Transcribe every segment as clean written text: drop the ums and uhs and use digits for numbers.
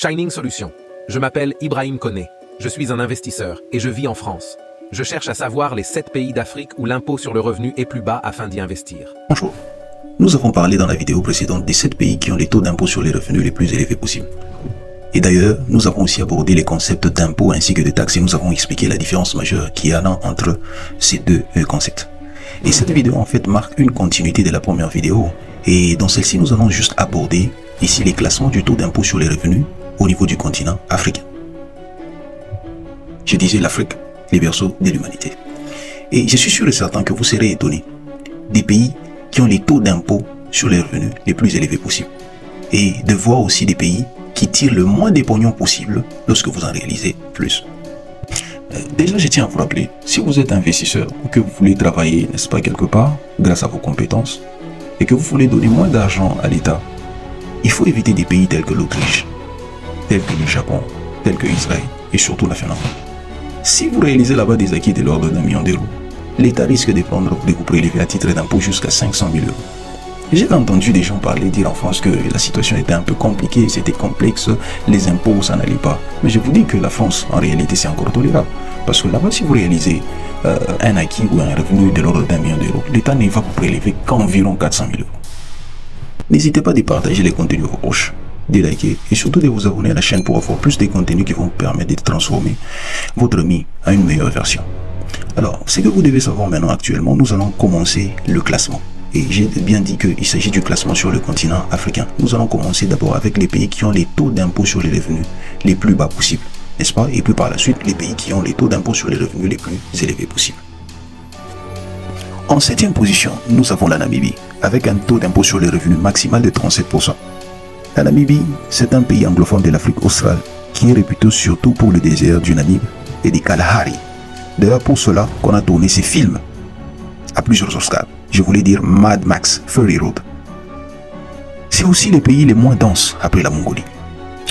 Shining Solutions. Je m'appelle Ibrahim Koné. Je suis un investisseur et je vis en France. Je cherche à savoir les 7 pays d'Afrique où l'impôt sur le revenu est plus bas afin d'y investir. Bonjour. Nous avons parlé dans la vidéo précédente des 7 pays qui ont les taux d'impôt sur les revenus les plus élevés possibles. Et d'ailleurs, nous avons aussi abordé les concepts d'impôt ainsi que de taxes et nous avons expliqué la différence majeure qu'il y a entre ces deux concepts. Et cette vidéo en fait marque une continuité de la première vidéo. Et dans celle-ci, nous allons juste aborder ici les classements du taux d'impôt sur les revenus au niveau du continent africain. Je disais l'Afrique, les berceaux de l'humanité. Et je suis sûr et certain que vous serez étonnés des pays qui ont les taux d'impôt sur les revenus les plus élevés possibles. Et de voir aussi des pays qui tirent le moins des pognons possible lorsque vous en réalisez plus. Déjà, je tiens à vous rappeler, si vous êtes investisseur ou que vous voulez travailler, n'est-ce pas, quelque part, grâce à vos compétences, et que vous voulez donner moins d'argent à l'État, il faut éviter des pays tels que l'Autriche, tels que le Japon, tels que Israël et surtout la Finlande. Si vous réalisez là-bas des acquis de l'ordre d'1 million d'euros, l'État risque de vous prélever à titre d'impôt jusqu'à 500 000 euros. J'ai entendu des gens dire en France que la situation était un peu compliquée, c'était complexe, les impôts, ça n'allait pas. Mais je vous dis que la France, en réalité, c'est encore tolérable. Parce que là-bas, si vous réalisez un acquis ou un revenu de l'ordre d'1 million d'euros, l'État ne va vous prélever qu'environ 400 000 euros. N'hésitez pas à partager les contenus de vos proches, de liker et surtout de vous abonner à la chaîne pour avoir plus de contenus qui vont vous permettre de transformer votre MI à une meilleure version. Alors, ce que vous devez savoir maintenant actuellement, nous allons commencer le classement. Et j'ai bien dit qu'il s'agit du classement sur le continent africain. Nous allons commencer d'abord avec les pays qui ont les taux d'impôt sur les revenus les plus bas possibles, n'est-ce pas? Et puis par la suite, les pays qui ont les taux d'impôt sur les revenus les plus élevés possibles. En 7e position, nous avons la Namibie, avec un taux d'impôt sur les revenus maximal de 37%. La Namibie, c'est un pays anglophone de l'Afrique australe qui est réputé surtout pour le désert du Namib et des Kalahari. D'ailleurs, pour cela qu'on a tourné ces films à plusieurs Oscars. Je voulais dire Mad Max Fury Road. C'est aussi les pays les moins denses après la Mongolie.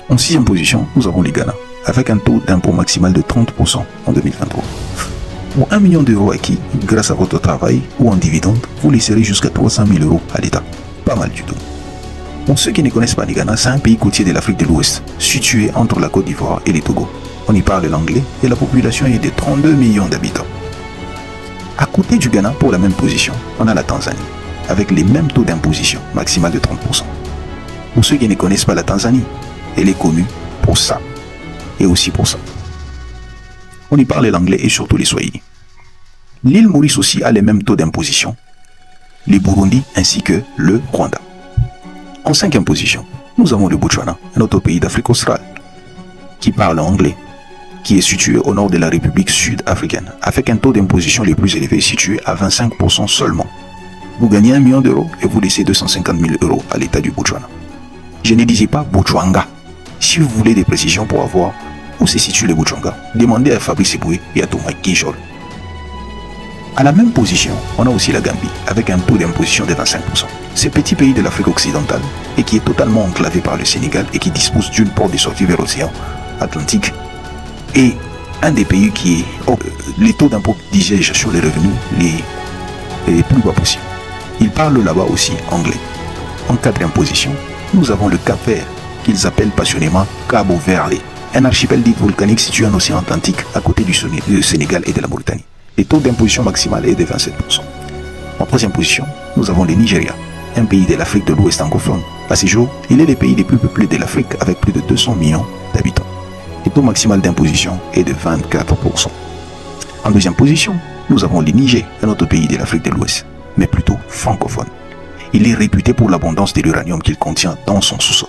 En 6e position, nous avons le Ghana, avec un taux d'impôt maximal de 30% en 2023. Pour 1 million d'euros acquis grâce à votre travail ou en dividende, vous laisserez jusqu'à 300 000 euros à l'État. Pas mal du tout. Pour ceux qui ne connaissent pas le Ghana, c'est un pays côtier de l'Afrique de l'Ouest, situé entre la Côte d'Ivoire et le Togo. On y parle l'anglais et la population est de 32 millions d'habitants. À côté du Ghana, pour la même position, on a la Tanzanie, avec les mêmes taux d'imposition, maximal de 30%. Pour ceux qui ne connaissent pas la Tanzanie, elle est connue pour ça, et aussi pour ça. On y parle l'anglais et surtout les Swahili. L'île Maurice aussi a les mêmes taux d'imposition, les Burundi ainsi que le Rwanda. En 5e position, nous avons le Botswana, un autre pays d'Afrique australe, qui parle anglais, qui est situé au nord de la République sud-africaine, avec un taux d'imposition les plus élevés situé à 25% seulement. Vous gagnez 1 million d'euros et vous laissez 250 000 euros à l'État du Botswana. Je ne disais pas Botswana. Si vous voulez des précisions pour avoir où se situe le Botswana, demandez à Fabrice Eboué et à Thomas Guijol. À la même position, on a aussi la Gambie, avec un taux d'imposition de 25%. Ce petit pays de l'Afrique occidentale et qui est totalement enclavé par le Sénégal et qui dispose d'une porte de sortie vers l'océan Atlantique, et un des pays qui est les taux d'impôt dirigent sur les revenus les plus bas possibles. Ils parlent là-bas aussi anglais. En 4e position, nous avons le Cap-Vert, qu'ils appellent passionnément Cabo Verde, un archipel dit volcanique situé en océan Atlantique à côté du Sénégal et de la Mauritanie. Les taux d'imposition maximale est de 27%. En 3e position, nous avons le Nigeria, un pays de l'Afrique de l'Ouest anglophone. À ce jour, il est le pays les plus peuplés de l'Afrique avec plus de 200 millions d'habitants. Le taux maximal d'imposition est de 24%. En 2e position, nous avons le Niger, un autre pays de l'Afrique de l'Ouest, mais plutôt francophone. Il est réputé pour l'abondance de l'uranium qu'il contient dans son sous-sol.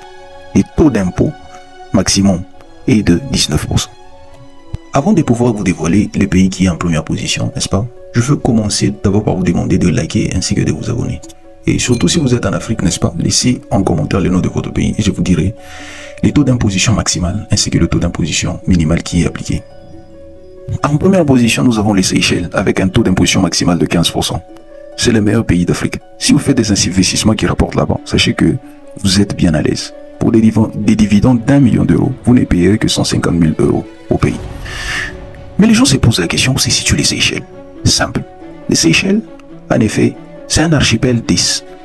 Le taux d'impôt maximum est de 19%. Avant de pouvoir vous dévoiler le pays qui est en première position, n'est-ce pas? Je veux commencer d'abord par vous demander de liker ainsi que de vous abonner. Et surtout si vous êtes en Afrique, n'est-ce pas? Laissez en commentaire le nom de votre pays et je vous dirai les taux d'imposition maximal ainsi que le taux d'imposition minimal qui est appliqué. En première position, nous avons les Seychelles avec un taux d'imposition maximal de 15%. C'est le meilleur pays d'Afrique. Si vous faites des investissements qui rapportent là-bas, sachez que vous êtes bien à l'aise. Pour des dividendes d'1 million d'euros, vous ne payerez que 150 000 euros au pays. Mais les gens se posent la question où se situent les Seychelles. Simple. Les Seychelles, en effet, c'est un archipel de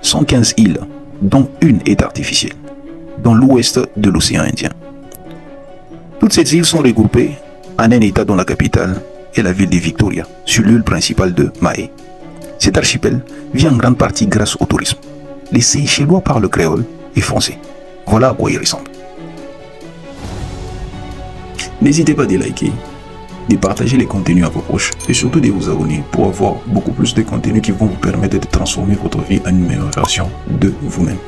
115 îles, dont une est artificielle, dans l'ouest de l'océan Indien. Toutes ces îles sont regroupées en un État dont la capitale est la ville de Victoria, sur l'île principale de Mahé. Cet archipel vit en grande partie grâce au tourisme. Les Seychellois parlent créole et français. Voilà à quoi il ressemble. N'hésitez pas à liker, de partager les contenus à vos proches et surtout de vous abonner pour avoir beaucoup plus de contenus qui vont vous permettre de transformer votre vie en une meilleure version de vous-même.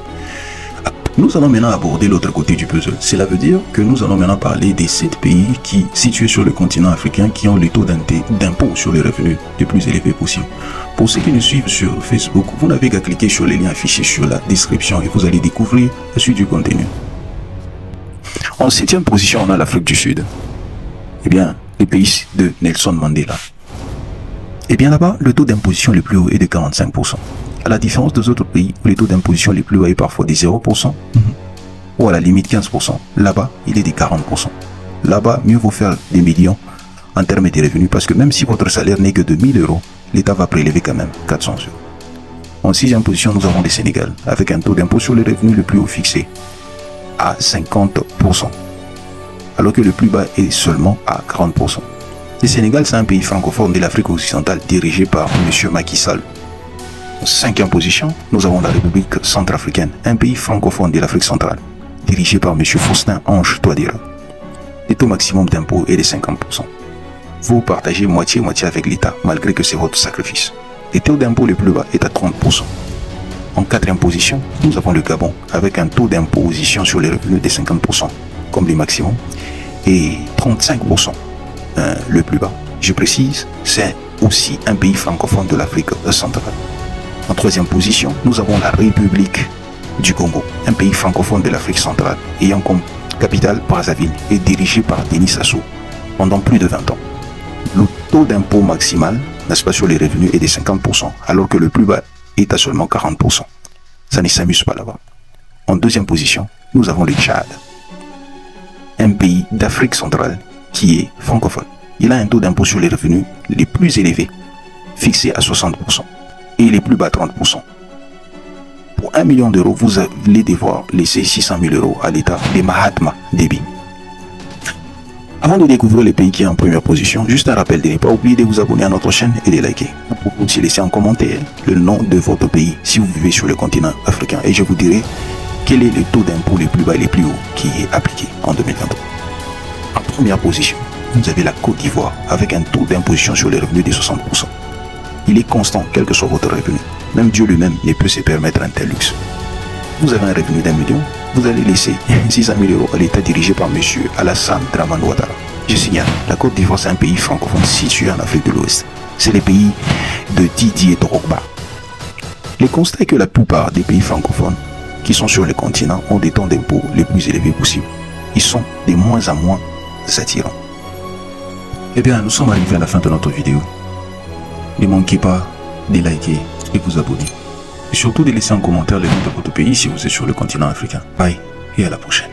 Nous allons maintenant aborder l'autre côté du puzzle. Cela veut dire que nous allons maintenant parler des 7 pays qui, situés sur le continent africain, qui ont le taux d'impôt sur les revenus le plus élevé possible. Pour ceux qui nous suivent sur Facebook, vous n'avez qu'à cliquer sur les liens affichés sur la description et vous allez découvrir la suite du contenu. En 7e position, on a l'Afrique du Sud. Eh bien, le pays de Nelson Mandela. Eh bien là-bas, le taux d'imposition le plus haut est de 45%. À la différence des autres pays où le taux d'imposition le plus bas est parfois de 0%, ou à la limite 15%, là-bas, il est de 40%. Là-bas, mieux vaut faire des millions en termes de revenus parce que même si votre salaire n'est que de 1000 euros, l'État va prélever quand même 400 euros. En 6e position, nous avons le Sénégal, avec un taux d'impôt sur les revenus le plus haut fixé à 50%, alors que le plus bas est seulement à 40%. Le Sénégal, c'est un pays francophone de l'Afrique occidentale dirigé par M. Macky Sall. En 5e position, nous avons la République centrafricaine, un pays francophone de l'Afrique centrale, dirigé par M. Faustin Ange Touadéra. Le taux maximum d'impôt est de 50%. Vous partagez moitié-moitié avec l'État, malgré que c'est votre sacrifice. Le taux d'impôt le plus bas est à 30%. En 4e position, nous avons le Gabon, avec un taux d'imposition sur les revenus de 50%, comme le maximum, et 35%, le plus bas. Je précise, c'est aussi un pays francophone de l'Afrique centrale. En 3e position, nous avons la République du Congo, un pays francophone de l'Afrique centrale, ayant comme capitale Brazzaville et dirigé par Denis Sassou pendant plus de 20 ans. Le taux d'impôt maximal, n'est-ce pas, sur les revenus est de 50%, alors que le plus bas est à seulement 40%. Ça ne s'amuse pas là-bas. En 2e position, nous avons le Tchad, un pays d'Afrique centrale qui est francophone. Il a un taux d'impôt sur les revenus les plus élevés, fixé à 60%. Et les plus bas 30%. Pour 1 million d'euros, vous allez devoir laisser 600 000 euros à l'État de Mahatma Déby. Avant de découvrir les pays qui sont en première position, juste un rappel de ne pas oublier de vous abonner à notre chaîne et de liker. Vous pouvez aussi laisser en commentaire le nom de votre pays si vous vivez sur le continent africain et je vous dirai quel est le taux d'impôt le plus bas et le plus haut qui est appliqué en 2023. En première position, vous avez la Côte d'Ivoire avec un taux d'imposition sur les revenus de 60%. Il est constant, quel que soit votre revenu. Même Dieu lui-même ne peut se permettre un tel luxe. Vous avez un revenu d'1 million, vous allez laisser 600 000 euros à l'État dirigé par M. Alassane Dramane Ouattara. Je signale, la Côte d'Ivoire c'est un pays francophone situé en Afrique de l'Ouest. C'est le pays de Didier Drogba. Le constat est que la plupart des pays francophones qui sont sur le continent ont des taux d'impôt les plus élevés possibles. Ils sont de moins en moins attirants. Eh bien, nous sommes arrivés à la fin de notre vidéo. Ne manquez pas de liker et vous abonner. Et surtout de laisser en commentaire le nom de votre pays si vous êtes sur le continent africain. Bye et à la prochaine.